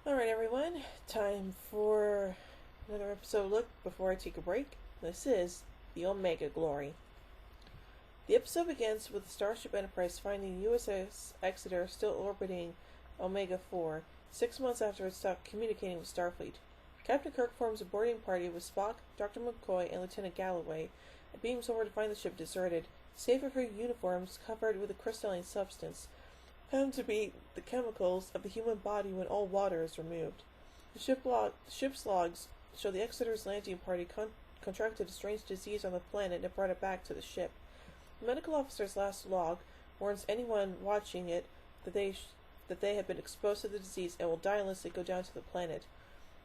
Alright everyone, time for another episode look before I take a break. This is the Omega Glory. The episode begins with the Starship Enterprise finding USS Exeter still orbiting Omega 4, 6 months after it stopped communicating with Starfleet. Captain Kirk forms a boarding party with Spock, Dr. McCoy, and Lieutenant Galloway, and beams over to find the ship deserted, save for her uniforms covered with a crystalline substance, found to be the chemicals of the human body when all water is removed. The ship's logs show the Exeter's landing party contracted a strange disease on the planet and brought it back to the ship. The medical officer's last log warns anyone watching it that they have been exposed to the disease and will die unless they go down to the planet.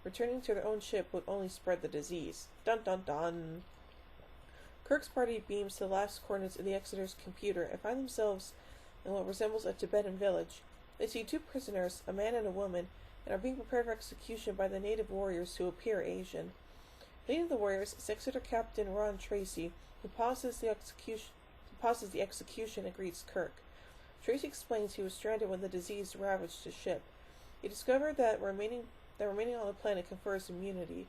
Returning to their own ship would only spread the disease. Dun dun dun! Kirk's party beams to the last coordinates in the Exeter's computer and find themselves in what resembles a Tibetan village. They see two prisoners, a man and a woman, and are being prepared for execution by the native warriors who appear Asian. Leading the warriors is Exeter Captain Ron Tracy, who pauses the execution and greets Kirk. Tracy explains he was stranded when the disease ravaged his ship. He discovered that remaining on the planet confers immunity.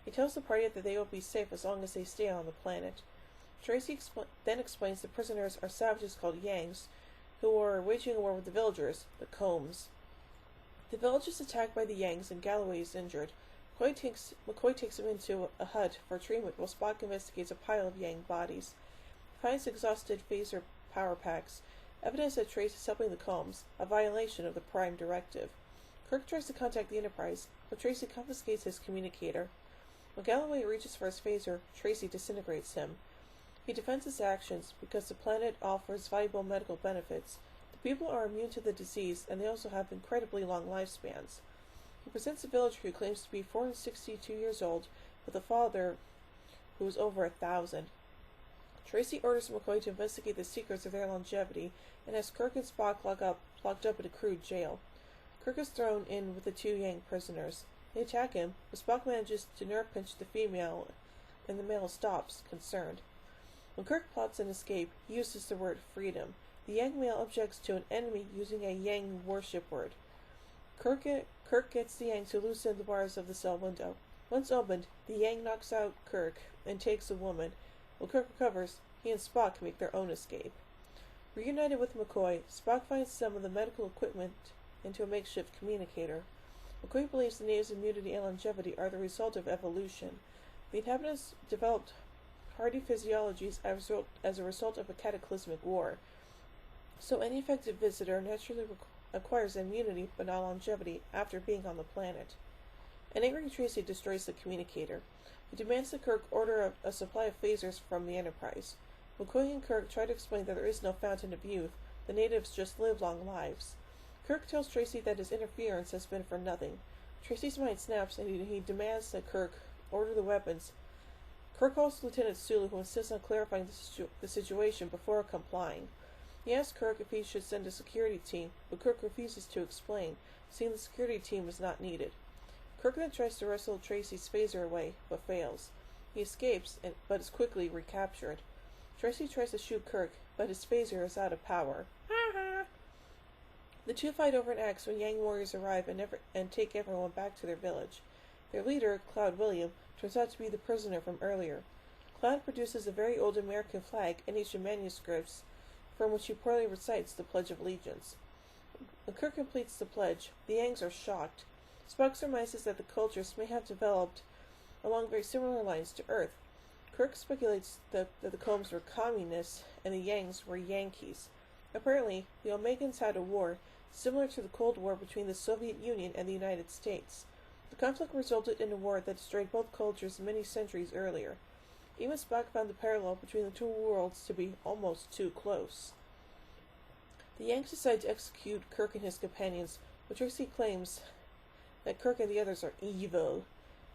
He tells the party that they will be safe as long as they stay on the planet. Tracy then explains the prisoners are savages called Yangs, who are waging a war with the villagers, the Combs. The village is attacked by the Yangs and Galloway is injured. McCoy takes him into a hut for treatment while Spock investigates a pile of Yang bodies. He finds exhausted phaser power packs, evidence that Trace is helping the Combs, a violation of the Prime Directive. Kirk tries to contact the Enterprise, but Tracy confiscates his communicator. When Galloway reaches for his phaser, Tracy disintegrates him. He defends his actions because the planet offers valuable medical benefits. The people are immune to the disease, and they also have incredibly long lifespans. He presents a villager who claims to be 462 years old, with a father who is over 1,000. Tracy orders McCoy to investigate the secrets of their longevity, and has Kirk and Spock locked up in a crude jail. Kirk is thrown in with the two Yang prisoners. They attack him, but Spock manages to nerve pinch the female, and the male stops, concerned. When Kirk plots an escape, he uses the word freedom. The Yang male objects to an enemy using a Yang worship word. Kirk gets the Yang to loosen the bars of the cell window. Once opened, the Yang knocks out Kirk and takes a woman. When Kirk recovers, he and Spock make their own escape. Reunited with McCoy, Spock finds some of the medical equipment into a makeshift communicator. McCoy believes the natives' immunity and longevity are the result of evolution. The inhabitants developed hardy physiologies as a result of a cataclysmic war. So any infected visitor naturally acquires immunity but not longevity after being on the planet. An angry Tracy destroys the communicator. He demands that Kirk order a supply of phasers from the Enterprise. McCoy and Kirk try to explain that there is no fountain of youth. The natives just live long lives. Kirk tells Tracy that his interference has been for nothing. Tracy's mind snaps and he demands that Kirk order the weapons. Kirk calls Lieutenant Sulu, who insists on clarifying the situation before complying. He asks Kirk if he should send a security team, but Kirk refuses to explain, saying the security team is not needed. Kirk then tries to wrestle Tracy's phaser away, but fails. He escapes, but is quickly recaptured. Tracy tries to shoot Kirk, but his phaser is out of power. The two fight over an axe when Yang warriors arrive and take everyone back to their village. Their leader, Cloud William, turns out to be the prisoner from earlier. Cloud produces a very old American flag and Asian manuscripts, from which he poorly recites the Pledge of Allegiance. When Kirk completes the pledge, the Yangs are shocked. Spock surmises that the cultures may have developed along very similar lines to Earth. Kirk speculates that the Combs were communists and the Yangs were Yankees. Apparently, the Omegans had a war similar to the Cold War between the Soviet Union and the United States. The conflict resulted in a war that destroyed both cultures many centuries earlier. Even Spock found the parallel between the two worlds to be almost too close. The Yanks decide to execute Kirk and his companions, but Tracy claims that Kirk and the others are evil.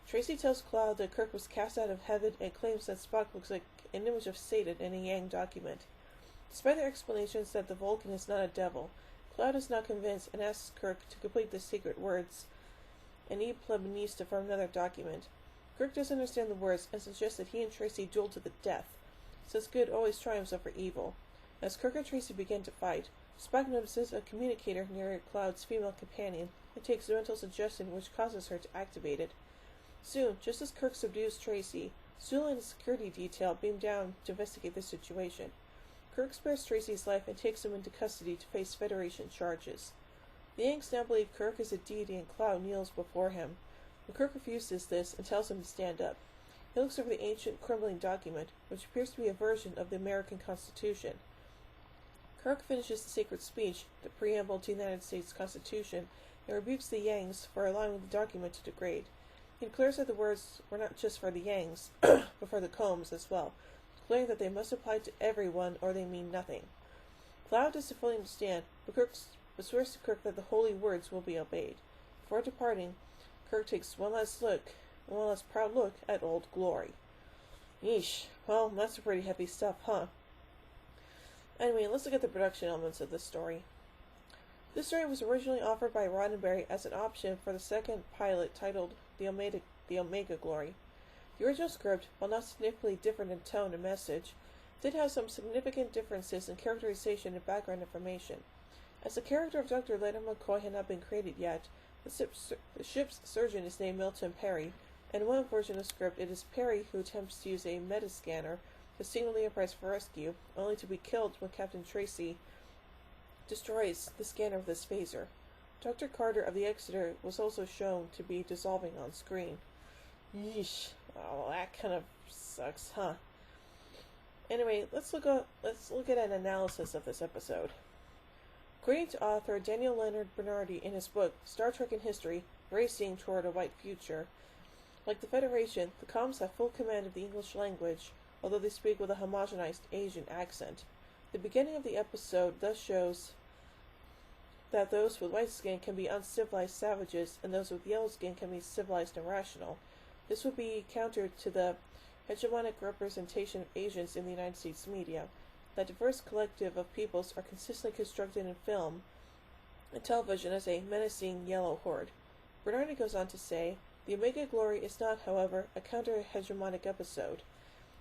Tracy tells Cloud that Kirk was cast out of heaven and claims that Spock looks like an image of Satan in a Yang document. Despite their explanations that the Vulcan is not a devil, Cloud is not convinced and asks Kirk to complete the secret words and E plebiscite from another document. Kirk doesn't understand the words and suggests that he and Tracy duel to the death, since good always triumphs over evil. As Kirk and Tracy begin to fight, Spock notices a communicator near Cloud's female companion and takes a mental suggestion which causes her to activate it. Soon, just as Kirk subdues Tracy, Sewell and his security detail beam down to investigate the situation. Kirk spares Tracy's life and takes him into custody to face Federation charges. The Yanks now believe Kirk is a deity and Cloud kneels before him, but Kirk refuses this and tells him to stand up. He looks over the ancient, crumbling document, which appears to be a version of the American Constitution. Kirk finishes the sacred speech, the preamble to the United States Constitution, and rebukes the Yanks for allowing the document to degrade. He declares that the words were not just for the Yanks, but for the Combs as well, declaring that they must apply to everyone or they mean nothing. Cloud doesn't fully understand, but swears to Kirk that the holy words will be obeyed. Before departing, Kirk takes one last proud look at Old Glory. Yeesh, well, that's some pretty heavy stuff, huh? Anyway, let's look at the production elements of this story. This story was originally offered by Roddenberry as an option for the second pilot titled The Omega Glory. The original script, while not significantly different in tone and message, did have some significant differences in characterization and background information. As the character of Dr. Leonard McCoy had not been created yet, the ship's surgeon is named Milton Perry, and in one version of the script it is Perry who attempts to use a metascanner to signal the Enterprise for rescue, only to be killed when Captain Tracy destroys the scanner with his phaser. Dr. Carter of the Exeter was also shown to be dissolving on screen. Yeesh. Oh, that kind of sucks, huh? Anyway, let's look at an analysis of this episode. According to author Daniel Leonard Bernardi in his book Star Trek in History, Racing Toward a White Future, like the Federation, the Coms have full command of the English language, although they speak with a homogenized Asian accent. The beginning of the episode thus shows that those with white skin can be uncivilized savages, and those with yellow skin can be civilized and rational. This would be counter to the hegemonic representation of Asians in the United States media. That diverse collective of peoples are consistently constructed in film and television as a menacing yellow horde. Bernardi goes on to say, the Omega Glory is not, however, a counter-hegemonic episode.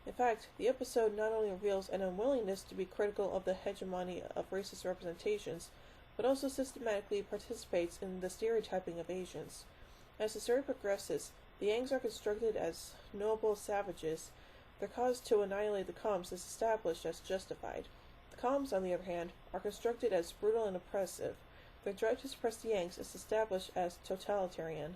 In fact, the episode not only reveals an unwillingness to be critical of the hegemony of racist representations, but also systematically participates in the stereotyping of Asians. As the story progresses, the Yangs are constructed as noble savages. Their cause to annihilate the Coms is established as justified. The Coms, on the other hand, are constructed as brutal and oppressive. Their drive to suppress the Yanks is established as totalitarian.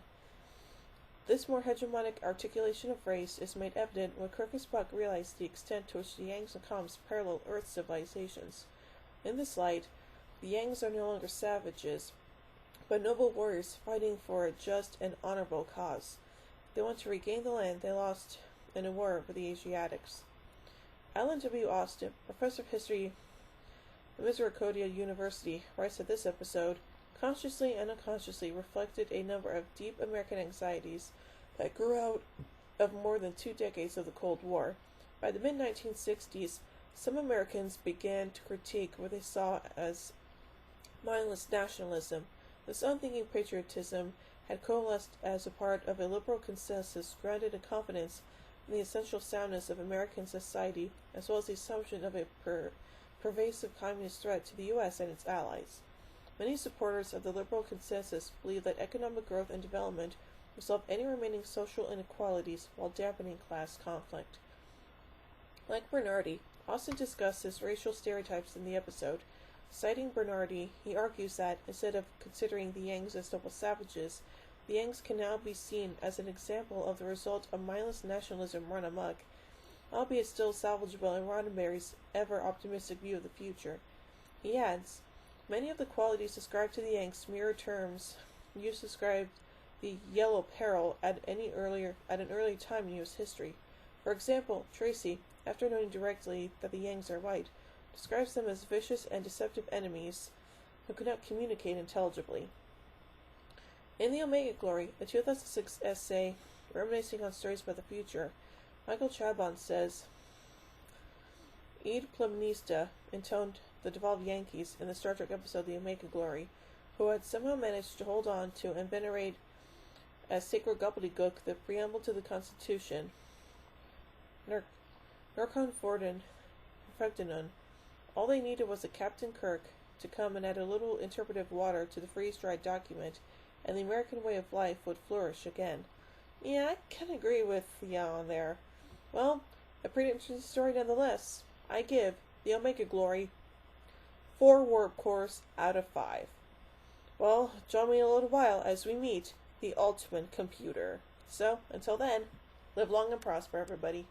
This more hegemonic articulation of race is made evident when Kirk and Spock realize the extent to which the Yangs and Coms parallel Earth civilizations. In this light, the Yangs are no longer savages, but noble warriors fighting for a just and honorable cause. They want to regain the land they lost in a war with the Asiatics. Alan W. Austin, professor of history at Misericordia University, writes that this episode, consciously and unconsciously, reflected a number of deep American anxieties that grew out of more than 2 decades of the Cold War. By the mid-1960s, some Americans began to critique what they saw as mindless nationalism. This unthinking patriotism had coalesced as a part of a liberal consensus grounded in confidence in the essential soundness of American society, as well as the assumption of a pervasive communist threat to the U.S. and its allies. Many supporters of the liberal consensus believe that economic growth and development will solve any remaining social inequalities while dampening class conflict. Like Bernardi, Austin discusses racial stereotypes in the episode. Citing Bernardi, he argues that, instead of considering the Yangs as noble savages, the Yangs can now be seen as an example of the result of mindless nationalism run amok, albeit still salvageable in Roddenberry's ever-optimistic view of the future. He adds, many of the qualities ascribed to the Yanks mirror terms used to describe the Yellow Peril at an early time in U.S. history. For example, Tracy, after knowing directly that the Yangs are white, describes them as vicious and deceptive enemies who could not communicate intelligibly. In The Omega Glory, a 2006 essay reminiscing on stories about the future, Michael Chabon says, Ed Plumnista intoned the devolved Yankees in the Star Trek episode The Omega Glory, who had somehow managed to hold on to and venerate as sacred gobbledygook the preamble to the Constitution, Norcon Forden Perfectinun. All they needed was a Captain Kirk to come and add a little interpretive water to the freeze-dried document, and the American way of life would flourish again. Yeah, I can agree with Yao on there. Well, a pretty interesting story nonetheless. I give the Omega Glory 4 warp cores out of 5. Well, join me in a little while as we meet the ultimate computer. So, until then, live long and prosper, everybody.